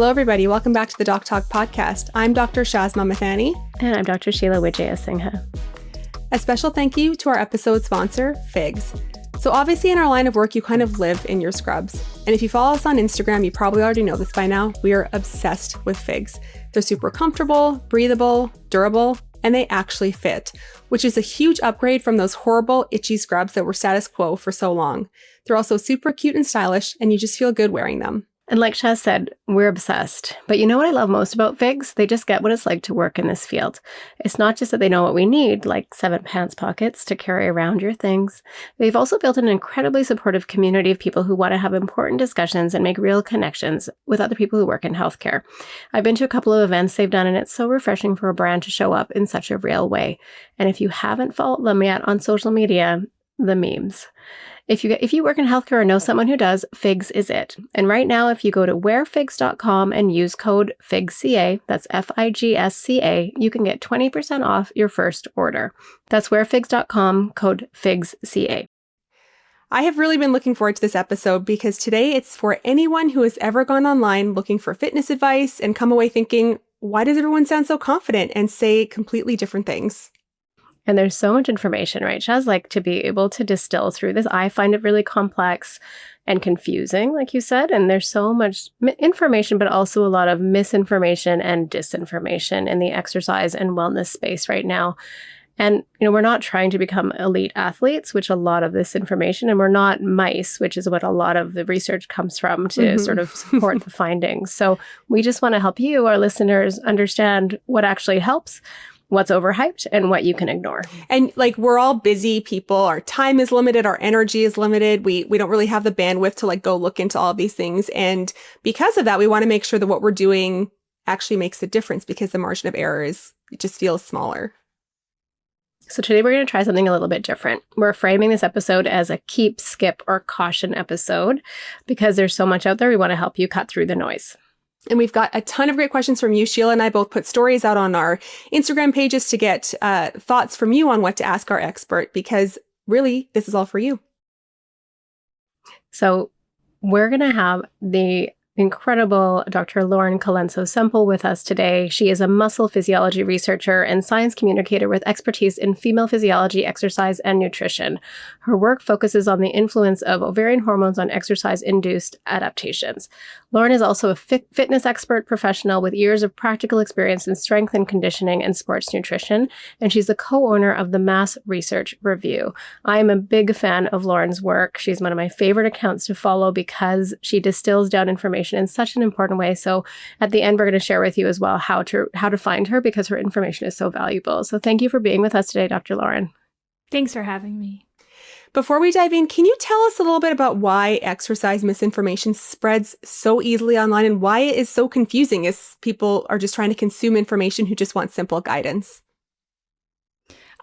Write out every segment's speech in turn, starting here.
Hello, everybody. Welcome back to the Doc Talk podcast. I'm Dr. Shazma Mathani. And I'm Dr. Sheila Wijaya-Singha. A special thank you to our episode sponsor, Figs. So obviously in our line of work, you kind of live in your scrubs. And if you follow us on Instagram, you probably already know this by now. We are obsessed with Figs. They're super comfortable, breathable, durable, and they actually fit, which is a huge upgrade from those horrible, itchy scrubs that were status quo for so long. They're also super cute and stylish, and you just feel good wearing them. And like Shaz said, we're obsessed. But you know what I love most about Figs? They just get what it's like to work in this field. It's not just that they know what we need, like 7 pants pockets to carry around your things. They've also built an incredibly supportive community of people who want to have important discussions and make real connections with other people who work in healthcare. I've been to a couple of events they've done, and it's so refreshing for a brand to show up in such a real way. And if you haven't followed them yet on social media, the memes. If you work in healthcare or know someone who does, Figs is it. And right now, if you go to wearfigs.com and use code FIGSCA, that's FIGSCA, you can get 20% off your first order. That's wearfigs.com, code FIGSCA. I have really been looking forward to this episode because today it's for anyone who has ever gone online looking for fitness advice and come away thinking, why does everyone sound so confident and say completely different things? And there's so much information, right, Shaz? Like to be able to distill through this, I find it really complex and confusing, like you said. And there's so much information, but also a lot of misinformation and disinformation in the exercise and wellness space right now. And, we're not trying to become elite athletes, which a lot of this information, and we're not mice, which is what a lot of the research comes from to sort of support the findings. So we just want to help you, our listeners, understand what actually helps, what's overhyped, and what you can ignore. And we're all busy people. Our time is limited. Our energy is limited. We don't really have the bandwidth to go look into all of these things. And because of that, we want to make sure that what we're doing actually makes a difference because the margin of error it just feels smaller. So today we're going to try something a little bit different. We're framing this episode as a keep, skip, or caution episode because there's so much out there. We want to help you cut through the noise. And we've got a ton of great questions from you. Sheila and I both put stories out on our Instagram pages to get thoughts from you on what to ask our expert, because really, this is all for you. So we're going to have the incredible Dr. Lauren Colenso-Semple with us today. She is a muscle physiology researcher and science communicator with expertise in female physiology, exercise, and nutrition. Her work focuses on the influence of ovarian hormones on exercise-induced adaptations. Lauren is also a fitness expert professional with years of practical experience in strength and conditioning and sports nutrition, and she's the co-owner of the Mass Research Review. I am a big fan of Lauren's work. She's one of my favorite accounts to follow because she distills down information in such an important way. So at the end, we're going to share with you as well how to find her because her information is so valuable. So thank you for being with us today, Dr. Lauren. Thanks for having me. Before we dive in, can you tell us a little bit about why exercise misinformation spreads so easily online and why it is so confusing as people are just trying to consume information who just want simple guidance?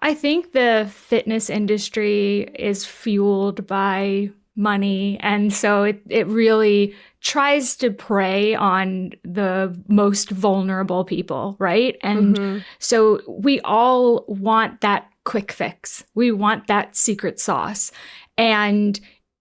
I think the fitness industry is fueled by money. And so it really tries to prey on the most vulnerable people, right? And so we all want that quick fix. We want that secret sauce. And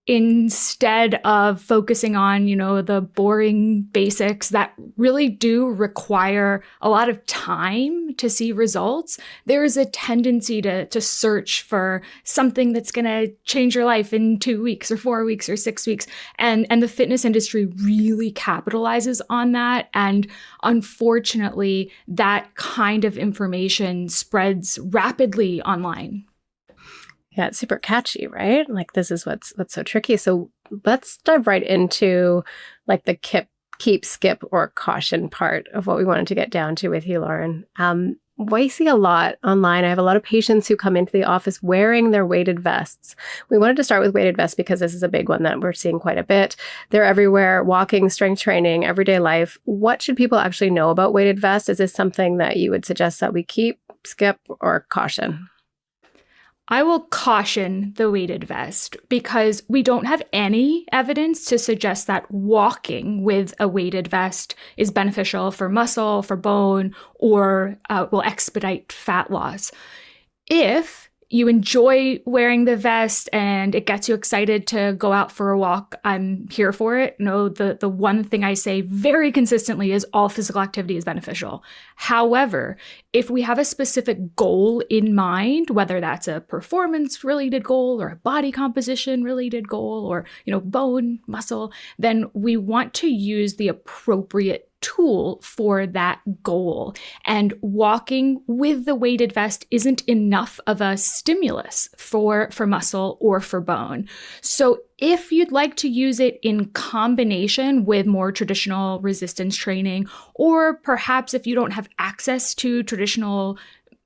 instead of focusing on, the boring basics that really do require a lot of time to see results, there is a tendency to search for something that's going to change your life in 2 weeks or 4 weeks or 6 weeks. And the fitness industry really capitalizes on that. And unfortunately, that kind of information spreads rapidly online. Yeah, it's super catchy, right? This is what's so tricky. So let's dive right into the keep, skip, or caution part of what we wanted to get down to with you, Lauren. We see a lot online. I have a lot of patients who come into the office wearing their weighted vests. We wanted to start with weighted vests because this is a big one that we're seeing quite a bit. They're everywhere, walking, strength training, everyday life. What should people actually know about weighted vests? Is this something that you would suggest that we keep, skip, or caution? I will caution the weighted vest because we don't have any evidence to suggest that walking with a weighted vest is beneficial for muscle, for bone, or will expedite fat loss. If you enjoy wearing the vest and it gets you excited to go out for a walk, I'm here for it. No, the one thing I say very consistently is all physical activity is beneficial. However, if we have a specific goal in mind, whether that's a performance related goal or a body composition related goal or, bone, muscle, then we want to use the appropriate tool for that goal. And walking with the weighted vest isn't enough of a stimulus for muscle or for bone. So if you'd like to use it in combination with more traditional resistance training, or perhaps if you don't have access to traditional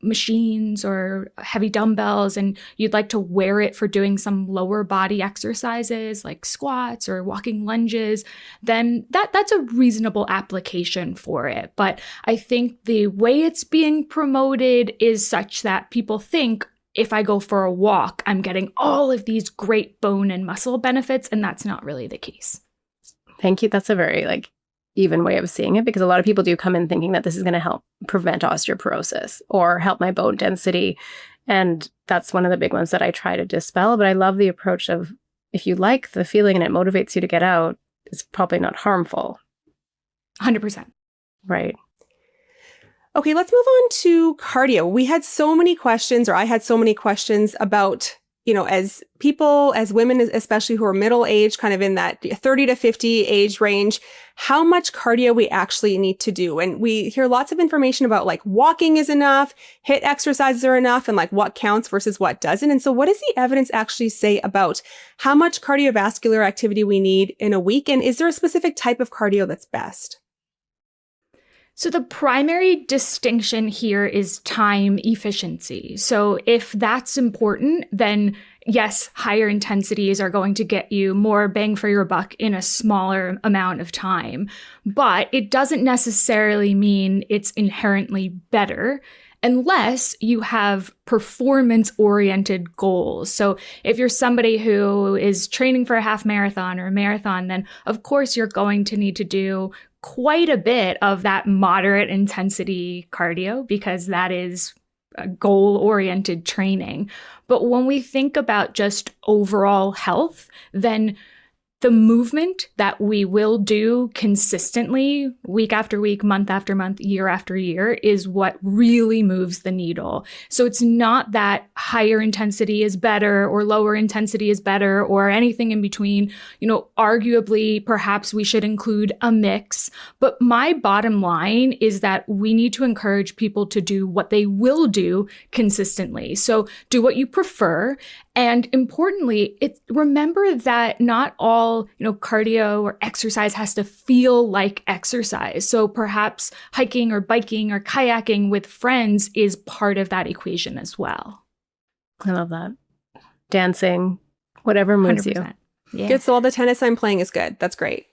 machines or heavy dumbbells and you'd like to wear it for doing some lower body exercises like squats or walking lunges, then that's a reasonable application for it. But I think the way it's being promoted is such that people think if I go for a walk, I'm getting all of these great bone and muscle benefits, and that's not really the case. Thank you. That's a very even way of seeing it, because a lot of people do come in thinking that this is going to help prevent osteoporosis or help my bone density. And that's one of the big ones that I try to dispel. But I love the approach of if you like the feeling and it motivates you to get out, it's probably not harmful. 100%. Right. Okay, let's move on to cardio. We had so many questions, or I had so many questions about, as people, as women, especially who are middle-aged, kind of in that 30 to 50 age range, how much cardio we actually need to do. And we hear lots of information about walking is enough, HIIT exercises are enough, and what counts versus what doesn't. And so what does the evidence actually say about how much cardiovascular activity we need in a week? And is there a specific type of cardio that's best? So the primary distinction here is time efficiency. So if that's important, then yes, higher intensities are going to get you more bang for your buck in a smaller amount of time. But it doesn't necessarily mean it's inherently better unless you have performance-oriented goals. So if you're somebody who is training for a half marathon or a marathon, then of course you're going to need to do quite a bit of that moderate intensity cardio because that is a goal-oriented training. But when we think about just overall health, then the movement that we will do consistently week after week, month after month, year after year is what really moves the needle. So it's not that higher intensity is better or lower intensity is better or anything in between. Arguably, perhaps we should include a mix. But my bottom line is that we need to encourage people to do what they will do consistently. So do what you prefer. And importantly, remember that not all, cardio or exercise has to feel like exercise. So perhaps hiking or biking or kayaking with friends is part of that equation as well. I love that. Dancing, whatever moves 100%. You. Yeah. Good. So all the tennis I'm playing is good. That's great.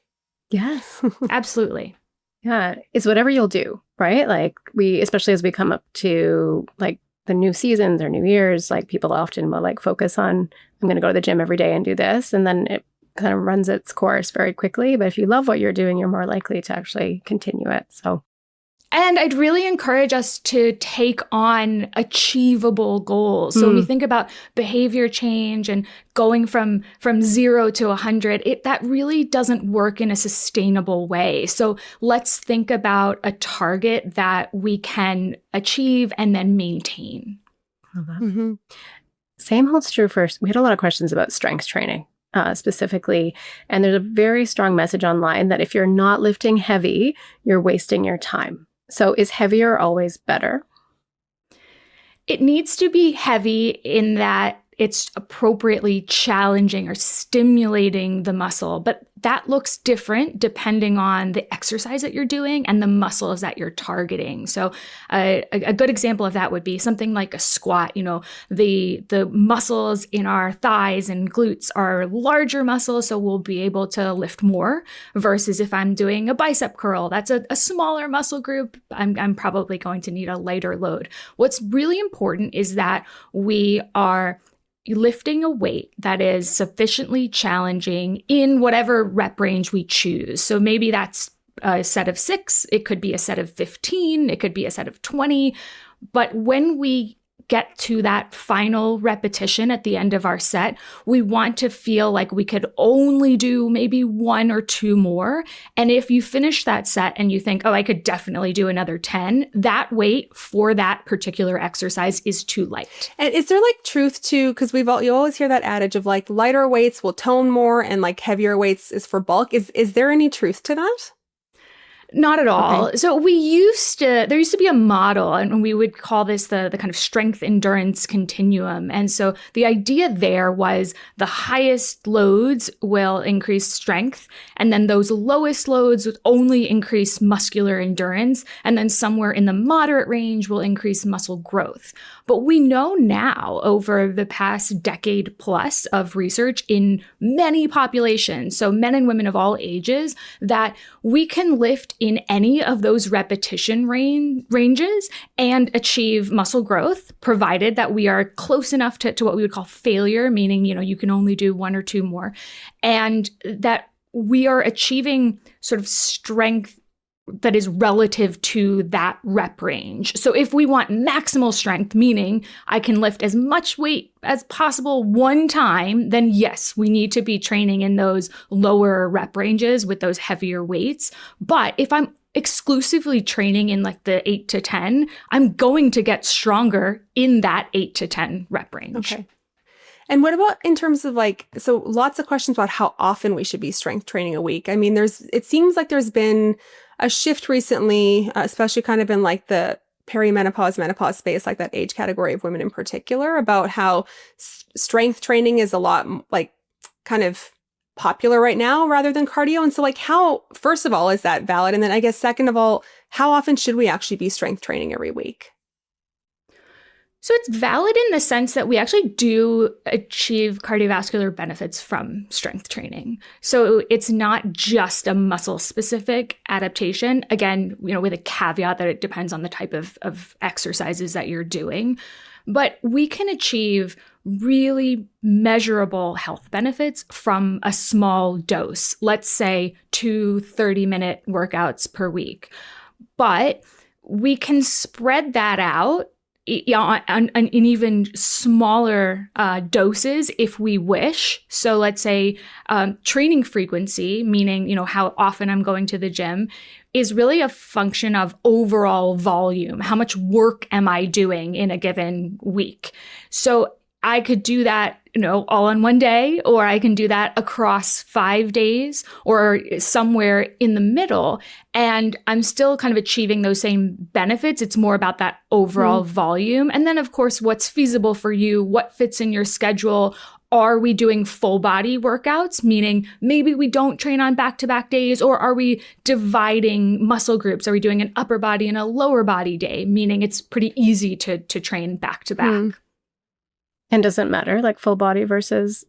Yes. Absolutely. Yeah. It's whatever you'll do, right? Especially as we come up to the new seasons or New Year's, people often will focus on, I'm going to go to the gym every day and do this. And then it kind of runs its course very quickly. But if you love what you're doing, you're more likely to actually continue it. So. And I'd really encourage us to take on achievable goals. So when we think about behavior change and going from 0 to 100, that really doesn't work in a sustainable way. So let's think about a target that we can achieve and then maintain. Mm-hmm. Same holds true for, we had a lot of questions about strength training specifically. And there's a very strong message online that if you're not lifting heavy, you're wasting your time. So is heavier always better? It needs to be heavy in that it's appropriately challenging or stimulating the muscle, but that looks different depending on the exercise that you're doing and the muscles that you're targeting. So a good example of that would be something like a squat. The muscles in our thighs and glutes are larger muscles, so we'll be able to lift more versus if I'm doing a bicep curl, that's a smaller muscle group. I'm probably going to need a lighter load. What's really important is that we are lifting a weight that is sufficiently challenging in whatever rep range we choose. So maybe that's a set of 6, it could be a set of 15, it could be a set of 20. But when we get to that final repetition at the end of our set, we want to feel like we could only do maybe 1 or 2 more. And if you finish that set and you think, oh, I could definitely do another 10, that weight for that particular exercise is too light. And is there like truth to, because you always hear that adage of like lighter weights will tone more and like heavier weights is for bulk. Is there any truth to that? Not at all. Okay. So there used to be a model, and we would call this the kind of strength endurance continuum. And so the idea there was the highest loads will increase strength, and then those lowest loads would only increase muscular endurance, and then somewhere in the moderate range will increase muscle growth. But we know now, over the past decade plus of research in many populations, so men and women of all ages, that we can lift in any of those repetition ranges and achieve muscle growth, provided that we are close enough to what we would call failure, meaning, you can only do 1 or 2 more, and that we are achieving sort of strength that is relative to that rep range. So if we want maximal strength, meaning I can lift as much weight as possible one time, then yes, we need to be training in those lower rep ranges with those heavier weights. But if I'm exclusively training in like the 8 to 10, I'm going to get stronger in that 8 to 10 rep range. Okay. And what about in terms of like, so lots of questions about how often we should be strength training a week. I mean, it seems like there's been a shift recently, especially kind of in like the perimenopause, menopause space, like that age category of women in particular, about how strength training is a lot like kind of popular right now rather than cardio. And so like how, first of all, is that valid? And then I guess second of all, how often should we actually be strength training every week? So it's valid in the sense that we actually do achieve cardiovascular benefits from strength training. So it's not just a muscle-specific adaptation. Again, with a caveat that it depends on the type of exercises that you're doing. But we can achieve really measurable health benefits from a small dose. Let's say 2 30-minute workouts per week. But we can spread that out in even smaller doses if we wish. So let's say training frequency, meaning, how often I'm going to the gym, is really a function of overall volume. How much work am I doing in a given week? So I could do that, all in one day, or I can do that across 5 days or somewhere in the middle. And I'm still kind of achieving those same benefits. It's more about that overall volume. And then, of course, what's feasible for you, what fits in your schedule. Are we doing full body workouts, meaning maybe we don't train on back-to-back days, or are we dividing muscle groups? Are we doing an upper body and a lower body day, meaning it's pretty easy to train back-to-back? And does it matter, like full body versus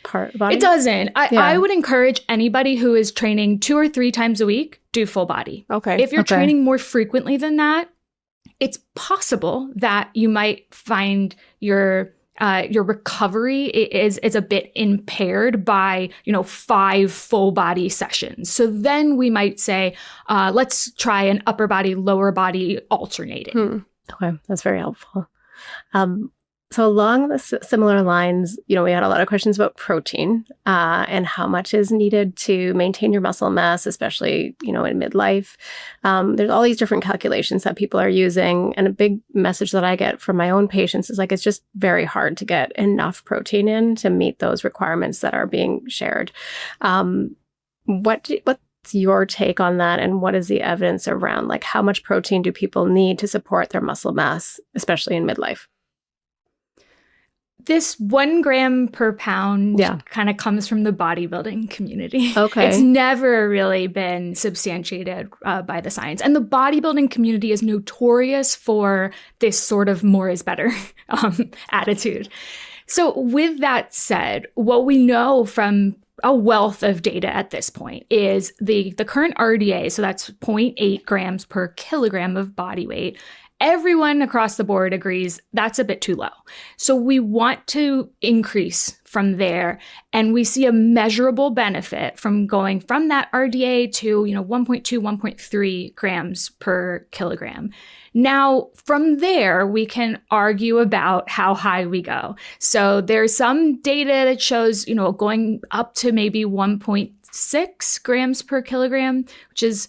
part body? It doesn't. I would encourage anybody who is training 2 or 3 times a week, do full body. Okay. If you're training more frequently than that, it's possible that you might find your recovery is a bit impaired by 5 full body sessions. So then we might say, let's try an upper body, lower body alternating. Okay, that's very helpful. So along the similar lines, we had a lot of questions about protein and how much is needed to maintain your muscle mass, especially, in midlife. There's all these different calculations that people are using. And a big message that I get from my own patients is like, it's just very hard to get enough protein in to meet those requirements that are being shared. What's your take on that? And what is the evidence around like how much protein do people need to support their muscle mass, especially in midlife? This 1 gram per pound kind of comes from the bodybuilding community. Okay. It's never really been substantiated by the science. And the bodybuilding community is notorious for this sort of more is better attitude. So with that said, what we know from a wealth of data at this point is the current RDA, so that's 0.8 grams per kilogram of body weight. Everyone across the board agrees that's a bit too low. So we want to increase from there. And we see a measurable benefit from going from that RDA to, 1.2, 1.3 grams per kilogram. Now, from there, we can argue about how high we go. So there's some data that shows, going up to maybe 1.6 grams per kilogram, which is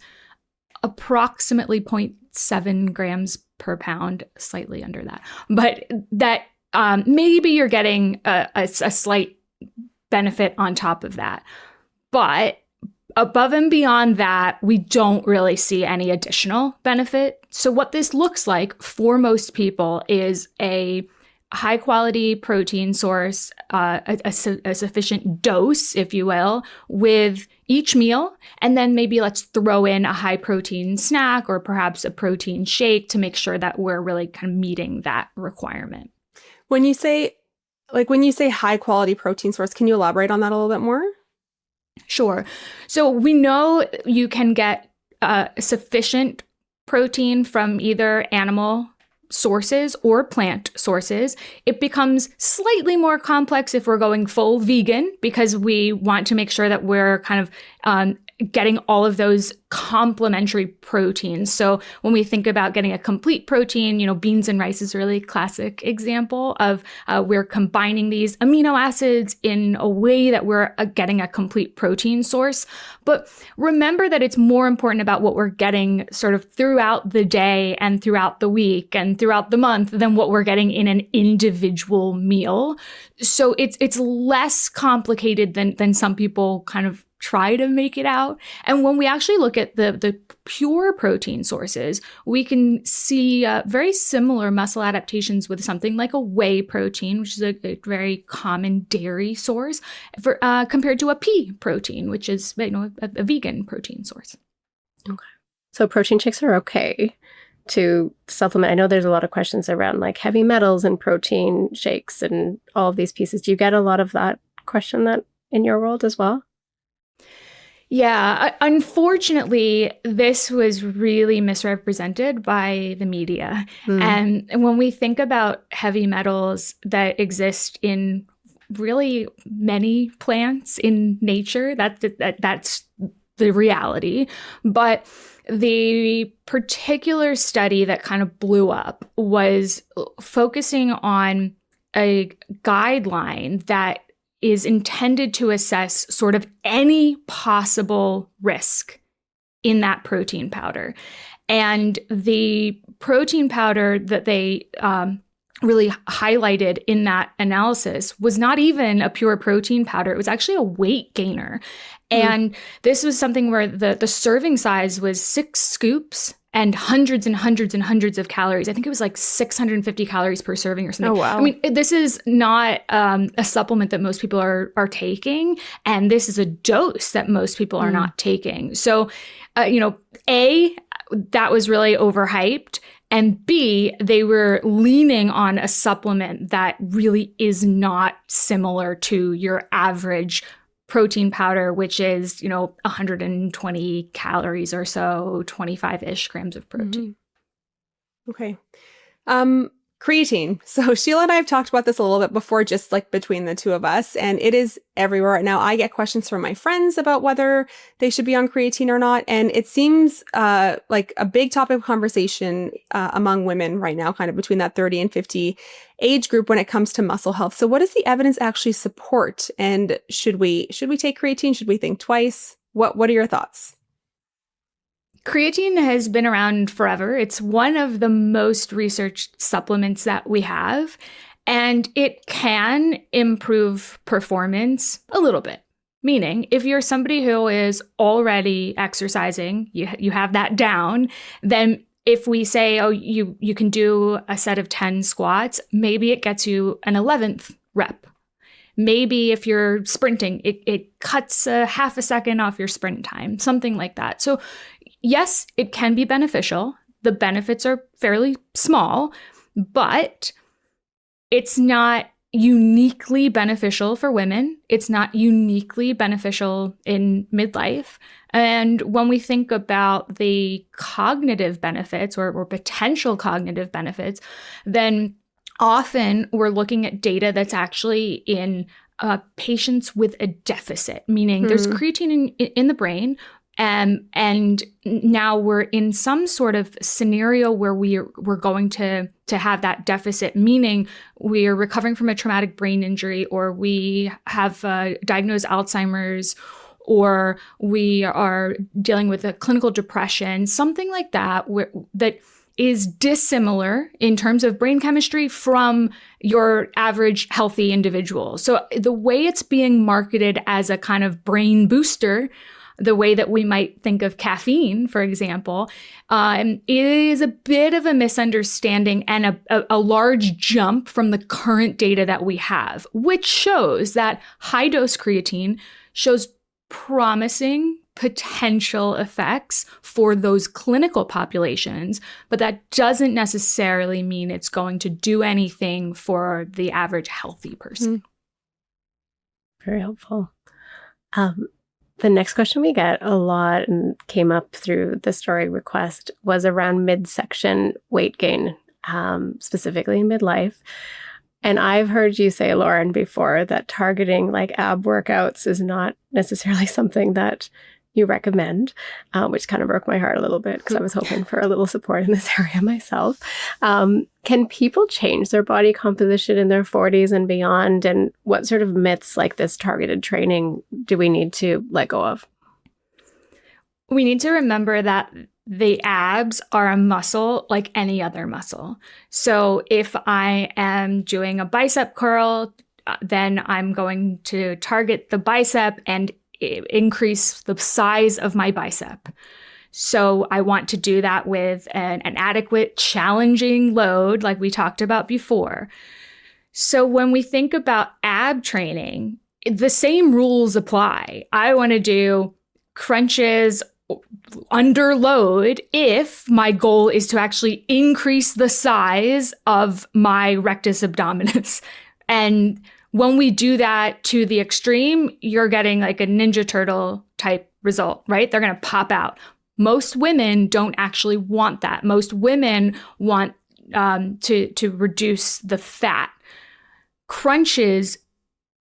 approximately 0.7 grams per pound, slightly under that. But that maybe you're getting a slight benefit on top of that. But above and beyond that, we don't really see any additional benefit. So what this looks like for most people is a high quality protein source, a sufficient dose, if you will, with each meal. And then maybe let's throw in a high protein snack or perhaps a protein shake to make sure that we're really kind of meeting that requirement. When you say high quality protein source, can you elaborate on that a little bit more? Sure. So we know you can get sufficient protein from either animal sources or plant sources. It becomes slightly more complex if we're going full vegan, because we want to make sure that we're kind of getting all of those complementary proteins. So when we think about getting a complete protein, beans and rice is a really classic example of we're combining these amino acids in a way that we're getting a complete protein source. But remember that it's more important about what we're getting sort of throughout the day and throughout the week and throughout the month than what we're getting in an individual meal. So it's less complicated than some people kind of try to make it out. And when we actually look at the pure protein sources, we can see very similar muscle adaptations with something like a whey protein, which is a very common dairy source, compared to a pea protein, which is a vegan protein source. Okay. So protein shakes are okay to supplement. I know there's a lot of questions around like heavy metals and protein shakes and all of these pieces. Do you get a lot of that question that in your world as well? Yeah, unfortunately, this was really misrepresented by the media. And when we think about heavy metals that exist in really many plants in nature, that's the reality. But the particular study that kind of blew up was focusing on a guideline that is intended to assess sort of any possible risk in that protein powder. And the protein powder that they really highlighted in that analysis was not even a pure protein powder. It was actually a weight gainer. And this was something where the serving size was 6 scoops and hundreds and hundreds and hundreds of calories. I think it was like 650 calories per serving or something. Oh, wow. I mean, this is not a supplement that most people are taking. And this is a dose that most people are not taking. So, A, that was really overhyped. And B, they were leaning on a supplement that really is not similar to your average protein powder, which is, 120 calories or so, 25-ish grams of protein. Okay. Creatine. So Sheila and I have talked about this a little bit before, just like between the two of us, and it is everywhere right now. I get questions from my friends about whether they should be on creatine or not. And it seems like a big topic of conversation among women right now, kind of between that 30 and 50 age group when it comes to muscle health. So what does the evidence actually support? And should we take creatine? Should we think twice? What are your thoughts? Creatine has been around forever. It's one of the most researched supplements that we have, and it can improve performance a little bit. Meaning, if you're somebody who is already exercising, you have that down, then if we say, oh, you can do a set of 10 squats, maybe it gets you an 11th rep. Maybe if you're sprinting, it cuts a half a second off your sprint time, something like that. So yes, it can be beneficial. The benefits are fairly small, but it's not uniquely beneficial for women. It's not uniquely beneficial in midlife. And when we think about the cognitive benefits or potential cognitive benefits, then often we're looking at data that's actually in patients with a deficit, meaning there's creatine in the brain. And now we're in some sort of scenario where we're going to have that deficit, meaning we are recovering from a traumatic brain injury, or we have diagnosed Alzheimer's, or we are dealing with a clinical depression, something like that, that is dissimilar in terms of brain chemistry from your average healthy individual. So the way it's being marketed as a kind of brain booster, the way that we might think of caffeine, for example, is a bit of a misunderstanding and a large jump from the current data that we have, which shows that high-dose creatine shows promising potential effects for those clinical populations, but that doesn't necessarily mean it's going to do anything for the average healthy person. Very helpful. The next question we get a lot and came up through the story request was around midsection weight gain, specifically in midlife. And I've heard you say, Lauren, before that targeting like ab workouts is not necessarily something that you recommend, which kind of broke my heart a little bit because I was hoping for a little support in this area myself. Can people change their body composition in their 40s and beyond? And what sort of myths like this targeted training do we need to let go of? We need to remember that the abs are a muscle like any other muscle. So if I am doing a bicep curl, then I'm going to target the bicep and increase the size of my bicep. So I want to do that with an adequate, challenging load like we talked about before. So when we think about ab training, the same rules apply. I want to do crunches under load if my goal is to actually increase the size of my rectus abdominis. And when we do that to the extreme, you're getting like a Ninja Turtle type result, right? They're going to pop out. Most women don't actually want that. Most women want to reduce the fat. Crunches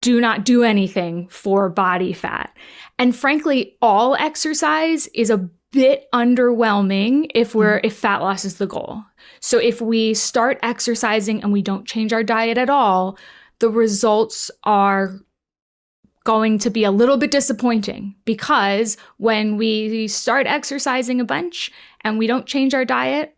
do not do anything for body fat. And frankly, all exercise is a bit underwhelming if fat loss is the goal. So if we start exercising and we don't change our diet at all, the results are going to be a little bit disappointing, because when we start exercising a bunch and we don't change our diet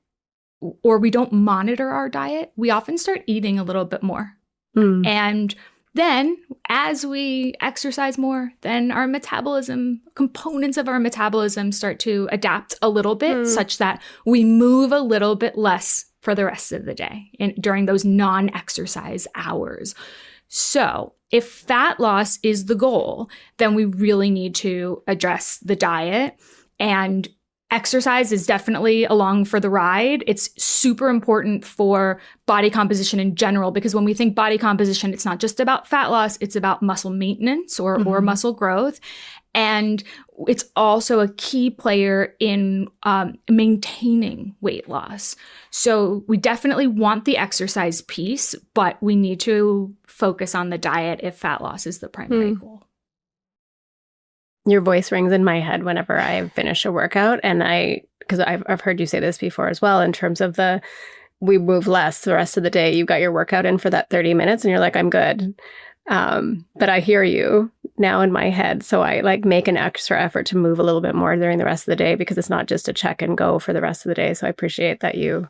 or we don't monitor our diet, we often start eating a little bit more. And then as we exercise more, then our metabolism, components of our metabolism start to adapt a little bit such that we move a little bit less for the rest of the day during those non-exercise hours. So if fat loss is the goal, then we really need to address the diet, and exercise is definitely along for the ride. It's super important for body composition in general, because when we think body composition, it's not just about fat loss, it's about muscle maintenance or muscle growth. And it's also a key player in maintaining weight loss. So we definitely want the exercise piece, but we need to focus on the diet if fat loss is the primary goal. Your voice rings in my head whenever I finish a workout, and because I've heard you say this before as well, in terms of we move less the rest of the day. You got your workout in for that 30 minutes and you're like, I'm good. But I hear you now in my head. So I like make an extra effort to move a little bit more during the rest of the day, because it's not just a check and go for the rest of the day. So I appreciate that you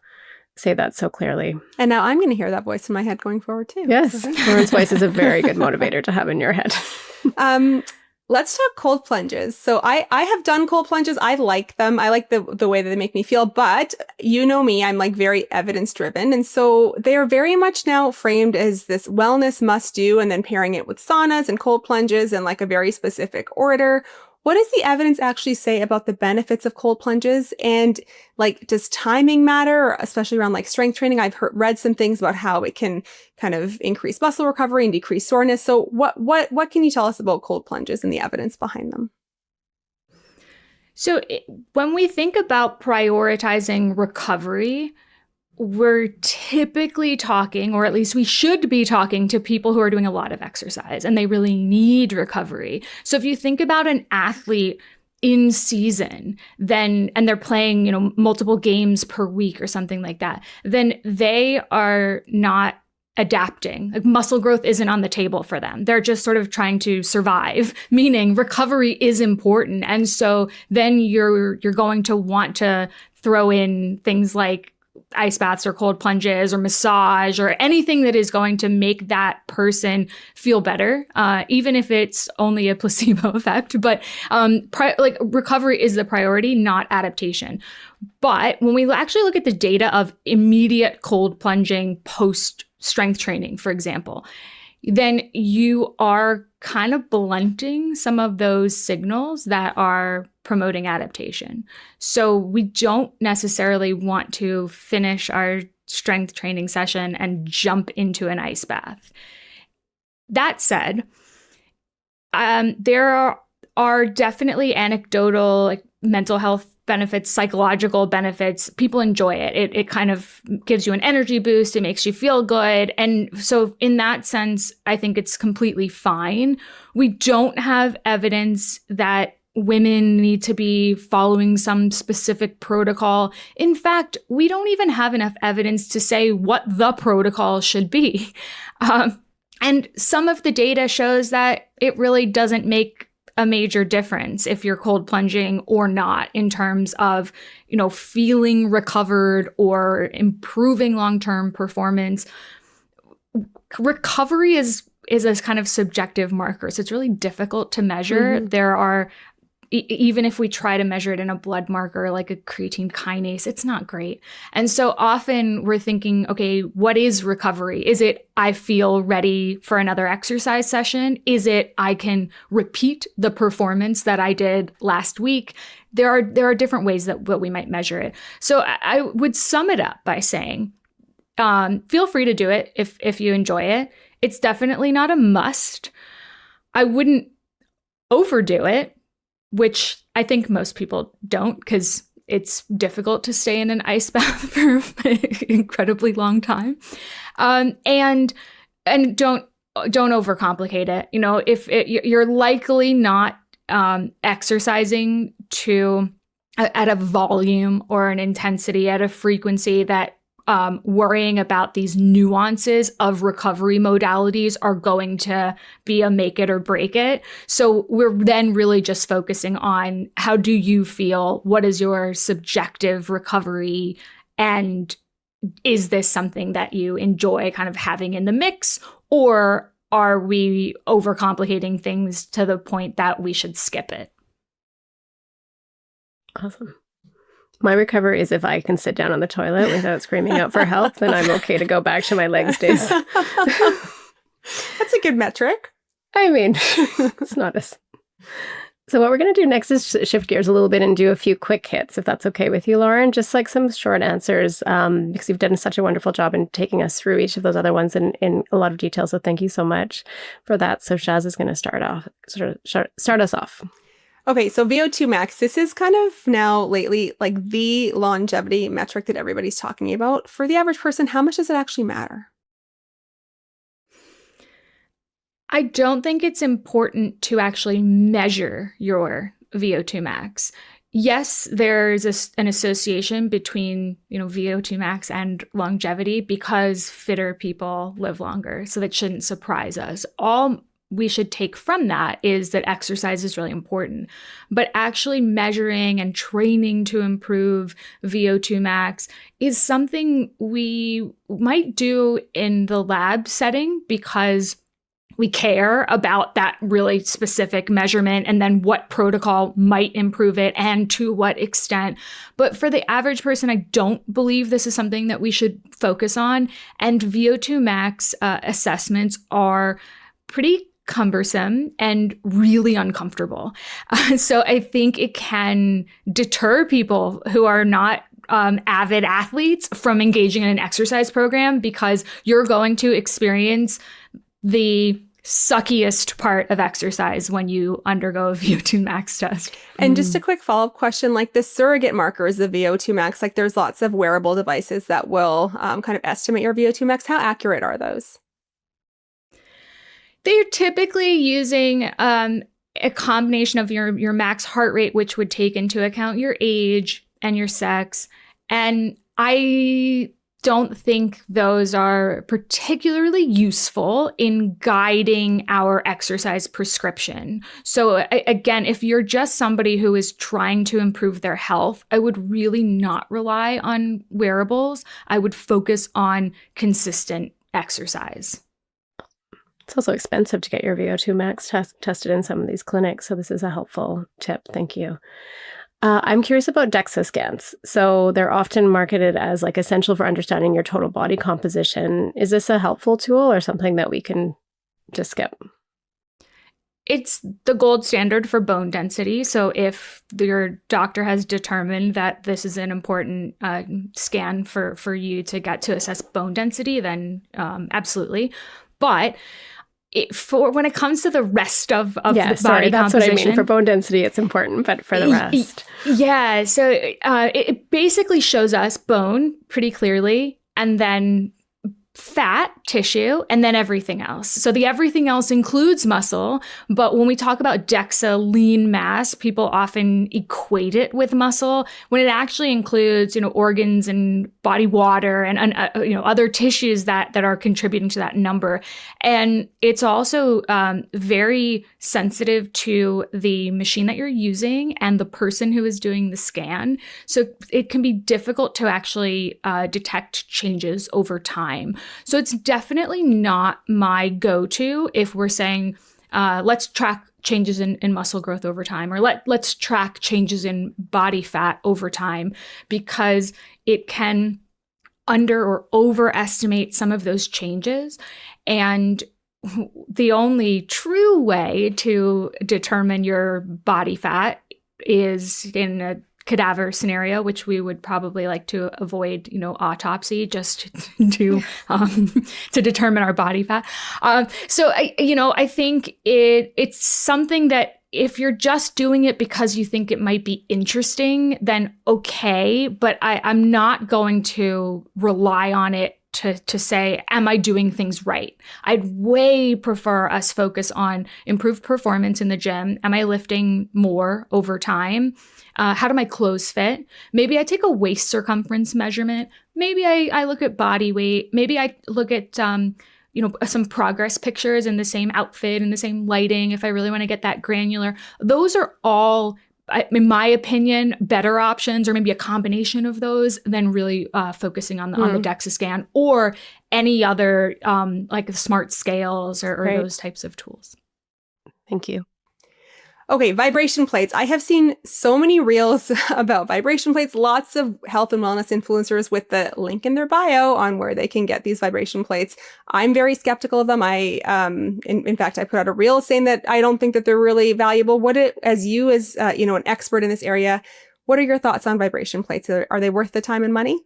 say that so clearly. And now I'm going to hear that voice in my head going forward too. Yes. Lauren's voice is a very good motivator to have in your head. Let's talk cold plunges. So I have done cold plunges. I like them. I like the way that they make me feel, but you know me, I'm like very evidence driven. And so they are very much now framed as this wellness must do, and then pairing it with saunas and cold plunges in like a very specific order. What does the evidence actually say about the benefits of cold plunges? And like, does timing matter, especially around like strength training? I've read some things about how it can kind of increase muscle recovery and decrease soreness. So what can you tell us about cold plunges and the evidence behind them? So when we think about prioritizing recovery, we're typically talking, or at least we should be talking, to people who are doing a lot of exercise and they really need recovery. So if you think about an athlete in season, then, and they're playing, multiple games per week or something like that, then they are not adapting. Like, muscle growth isn't on the table for them. They're just sort of trying to survive, meaning recovery is important. And so then you're going to want to throw in things like ice baths or cold plunges or massage or anything that is going to make that person feel better, even if it's only a placebo effect. But recovery is the priority, not adaptation. But when we actually look at the data of immediate cold plunging post strength training, for example, then you are kind of blunting some of those signals that are promoting adaptation. So we don't necessarily want to finish our strength training session and jump into an ice bath. That said, there are definitely anecdotal mental health benefits, psychological benefits. People enjoy it. It kind of gives you an energy boost. It makes you feel good. And so in that sense, I think it's completely fine. We don't have evidence that women need to be following some specific protocol. In fact, we don't even have enough evidence to say what the protocol should be. And some of the data shows that it really doesn't make a major difference if you're cold plunging or not in terms of, feeling recovered or improving long-term performance. Recovery is a kind of subjective marker. So it's really difficult to measure. Mm-hmm. There are, even if we try to measure it in a blood marker like a creatine kinase, it's not great. And so often we're thinking, okay, what is recovery? Is it I feel ready for another exercise session? Is it I can repeat the performance that I did last week? There are different ways that we might measure it. So I would sum it up by saying, feel free to do it if you enjoy it. It's definitely not a must. I wouldn't overdo it, which I think most people don't, because it's difficult to stay in an ice bath for an incredibly long time. And don't overcomplicate it. If you're likely not exercising at a volume or an intensity at a frequency that worrying about these nuances of recovery modalities are going to be a make it or break it. So we're then really just focusing on how do you feel? What is your subjective recovery? And is this something that you enjoy kind of having in the mix? Or are we overcomplicating things to the point that we should skip it? Awesome. My recovery is if I can sit down on the toilet without screaming out for help, then I'm okay to go back to my legs days. That's a good metric. I mean, it's not as... So what we're going to do next is shift gears a little bit and do a few quick hits, if that's okay with you, Lauren. Just like some short answers, because you've done such a wonderful job in taking us through each of those other ones in a lot of detail. So thank you so much for that. So Shaz is going to start us off. Okay, so VO2 max, this is kind of now lately like the longevity metric that everybody's talking about. For the average person, how much does it actually matter? I don't think it's important to actually measure your VO2 max. Yes, there's an association between, VO2 max and longevity because fitter people live longer. So that shouldn't surprise us. All we should take from that is that exercise is really important, but actually measuring and training to improve VO2 max is something we might do in the lab setting because we care about that really specific measurement and then what protocol might improve it and to what extent. But for the average person, I don't believe this is something that we should focus on. And VO2 max assessments are pretty cumbersome and really uncomfortable. So I think it can deter people who are not avid athletes from engaging in an exercise program because you're going to experience the suckiest part of exercise when you undergo a VO2 max test. And just a quick follow-up question, like the surrogate markers of VO2 max, like there's lots of wearable devices that will kind of estimate your VO2 max. How accurate are those? They're typically using a combination of your max heart rate, which would take into account your age and your sex. And I don't think those are particularly useful in guiding our exercise prescription. So again, if you're just somebody who is trying to improve their health, I would really not rely on wearables. I would focus on consistent exercise. It's also expensive to get your VO2 max tested in some of these clinics. So this is a helpful tip. Thank you. I'm curious about DEXA scans. So they're often marketed as like essential for understanding your total body composition. Is this a helpful tool or something that we can just skip? It's the gold standard for bone density. So if your doctor has determined that this is an important scan for you to get to assess bone density, then absolutely. But for when it comes to the rest of the body that's composition, what I mean. For bone density, it's important, but for the rest. Yeah. So it basically shows us bone pretty clearly, and then fat tissue, and then everything else. So the everything else includes muscle, but when we talk about DEXA lean mass, people often equate it with muscle when it actually includes, organs and body water and other tissues that are contributing to that number. And it's also very sensitive to the machine that you're using and the person who is doing the scan. So it can be difficult to actually detect changes over time. So it's definitely not my go-to if we're saying, let's track changes in muscle growth over time, or let's track changes in body fat over time, because it can under or overestimate some of those changes. And the only true way to determine your body fat is in a cadaver scenario, which we would probably like to avoid, autopsy, just to determine our body fat. So I think it's something that if you're just doing it because you think it might be interesting, then okay. But I'm not going to rely on it to say, am I doing things right? I'd way prefer us focus on improved performance in the gym. Am I lifting more over time? How do my clothes fit? Maybe I take a waist circumference measurement. Maybe I look at body weight. Maybe I look at, some progress pictures in the same outfit and the same lighting if I really want to get that granular. Those are all, in my opinion, better options, or maybe a combination of those, than really focusing on the DEXA scan or any other like the smart scales or those types of tools. Thank you. Okay, vibration plates. I have seen so many reels about vibration plates, lots of health and wellness influencers with the link in their bio on where they can get these vibration plates. I'm very skeptical of them. In fact, I put out a reel saying that I don't think that they're really valuable. As an expert in this area, what are your thoughts on vibration plates? Are they worth the time and money?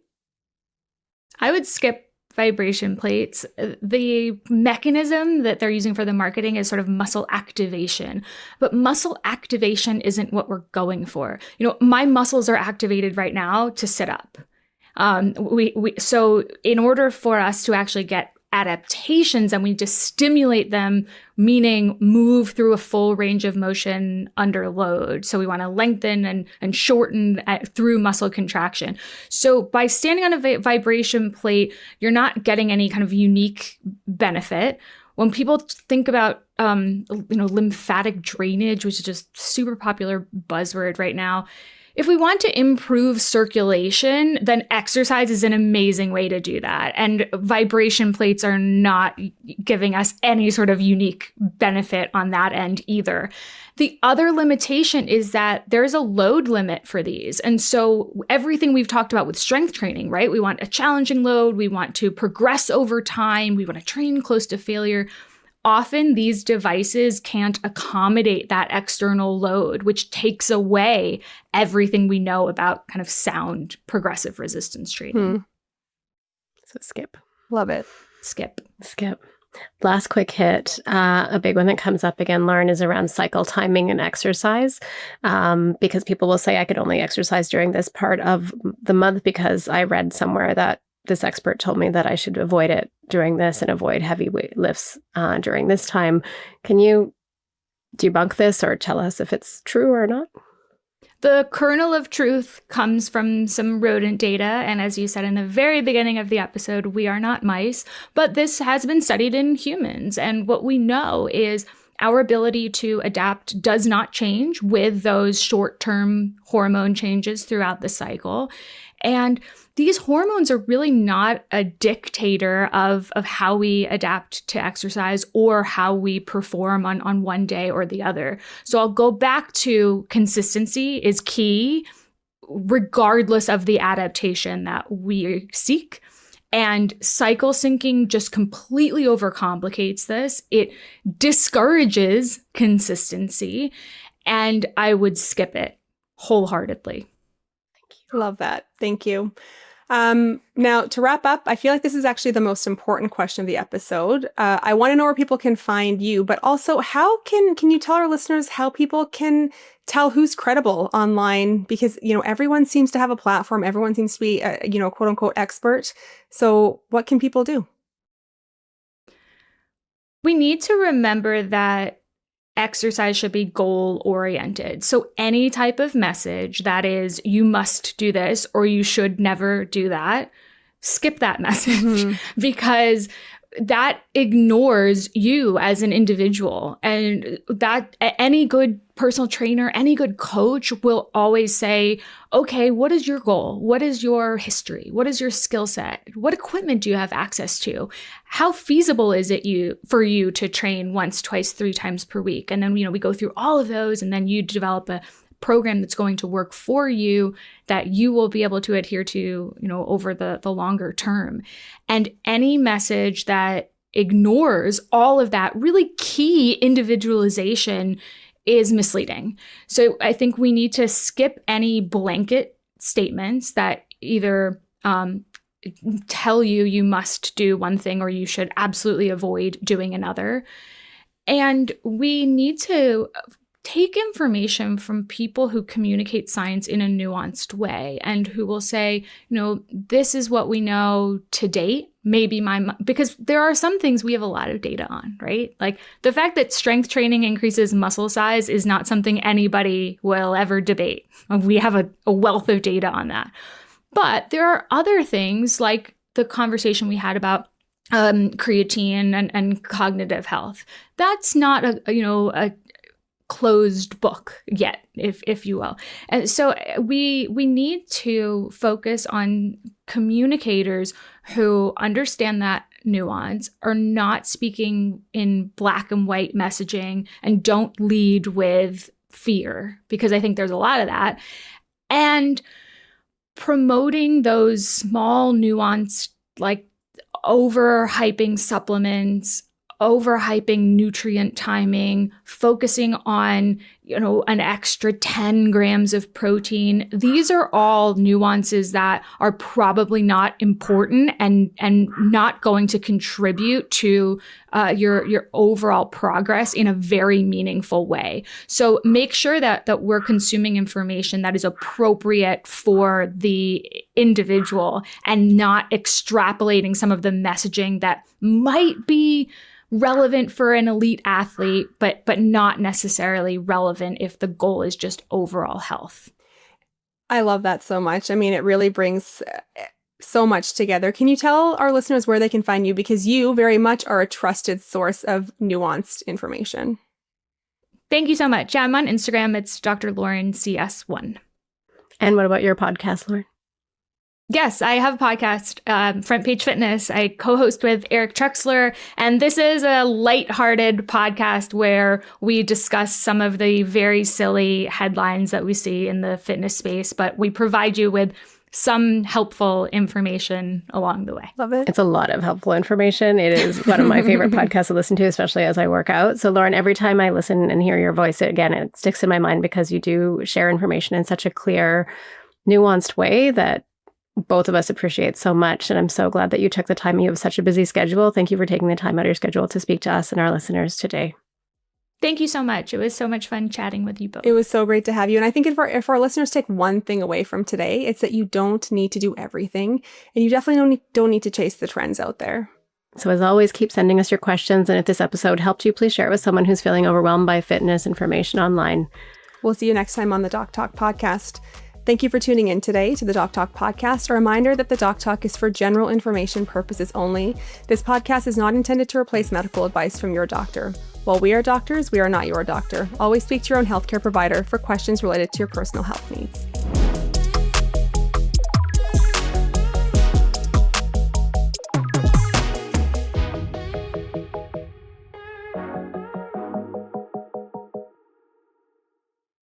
I would skip vibration plates. The mechanism that they're using for the marketing is sort of muscle activation, but muscle activation isn't what we're going for. My muscles are activated right now to sit up. So in order for us to actually get adaptations, and we just stimulate them, meaning move through a full range of motion under load. So we want to lengthen and shorten through muscle contraction. So by standing on a vibration plate, you're not getting any kind of unique benefit. When people think about lymphatic drainage, which is just super popular buzzword right now, if we want to improve circulation, then exercise is an amazing way to do that. And vibration plates are not giving us any sort of unique benefit on that end either. The other limitation is that there's a load limit for these. And so everything we've talked about with strength training, right? We want a challenging load. We want to progress over time. We want to train close to failure. Often these devices can't accommodate that external load, which takes away everything we know about kind of sound progressive resistance training. So skip. Love it. Skip. Last quick hit, a big one that comes up again, Lauren, is around cycle timing and exercise. Because people will say, I could only exercise during this part of the month because I read somewhere that this expert told me that I should avoid it during this and avoid heavy weight lifts during this time. Can you debunk this or tell us if it's true or not? The kernel of truth comes from some rodent data. And as you said in the very beginning of the episode, we are not mice, but this has been studied in humans. And what we know is our ability to adapt does not change with those short-term hormone changes throughout the cycle. And these hormones are really not a dictator of how we adapt to exercise or how we perform on one day or the other. So I'll go back to consistency is key, regardless of the adaptation that we seek. And cycle syncing just completely overcomplicates this. It discourages consistency, and I would skip it wholeheartedly. Love that. Thank you. Now, to wrap up, I feel like this is actually the most important question of the episode. I want to know where people can find you, but also how can you tell our listeners how people can tell who's credible online? Because, everyone seems to have a platform. Everyone seems to be, a quote unquote expert. So what can people do? We need to remember that exercise should be goal-oriented. So any type of message that is, you must do this or you should never do that, skip that message because that ignores you as an individual. And that any good personal trainer, any good coach will always say, okay, what is your goal? What is your history? What is your skill set? What equipment do you have access to? How feasible is it for you to train once, twice, 3 times per week? And then, we go through all of those, and then you develop a program that's going to work for you that you will be able to adhere to, over the longer term. And any message that ignores all of that really key individualization is misleading. So I think we need to skip any blanket statements that either tell you must do one thing or you should absolutely avoid doing another. And we need to take information from people who communicate science in a nuanced way and who will say, this is what we know to date. Maybe because there are some things we have a lot of data on, right? Like the fact that strength training increases muscle size is not something anybody will ever debate. We have a wealth of data on that. But there are other things like the conversation we had about creatine and cognitive health. That's not a closed book yet, if you will. And so we need to focus on communicators who understand that nuance, are not speaking in black and white messaging, and don't lead with fear, because I think there's a lot of that. And promoting those small nuanced, like overhyping supplements, overhyping nutrient timing, focusing on, an extra 10 grams of protein. These are all nuances that are probably not important and not going to contribute to your overall progress in a very meaningful way. So make sure that we're consuming information that is appropriate for the individual and not extrapolating some of the messaging that might be relevant for an elite athlete, but not necessarily relevant if the goal is just overall health. I love that so much. I mean, it really brings so much together. Can you tell our listeners where they can find you? Because you very much are a trusted source of nuanced information. Thank you so much. Yeah, I'm on Instagram. It's Dr. Lauren CS1. And what about your podcast, Lauren? Yes, I have a podcast, Front Page Fitness. I co-host with Eric Trexler, and this is a lighthearted podcast where we discuss some of the very silly headlines that we see in the fitness space, but we provide you with some helpful information along the way. Love it. It's a lot of helpful information. It is one of my favorite podcasts to listen to, especially as I work out. So Lauren, every time I listen and hear your voice, it sticks in my mind because you do share information in such a clear, nuanced way that both of us appreciate so much. And I'm so glad that you took the time. You have such a busy schedule. Thank you for taking the time out of your schedule to speak to us and our listeners today. Thank you so much. It was so much fun chatting with you both. It was so great to have you. And I think if our listeners take one thing away from today, it's that you don't need to do everything. And you definitely don't need to chase the trends out there. So as always, keep sending us your questions. And if this episode helped you, please share it with someone who's feeling overwhelmed by fitness information online. We'll see you next time on the Doc Talk podcast. Thank you for tuning in today to the Doc Talk podcast. A reminder that the Doc Talk is for general information purposes only. This podcast is not intended to replace medical advice from your doctor. While we are doctors, we are not your doctor. Always speak to your own healthcare provider for questions related to your personal health needs.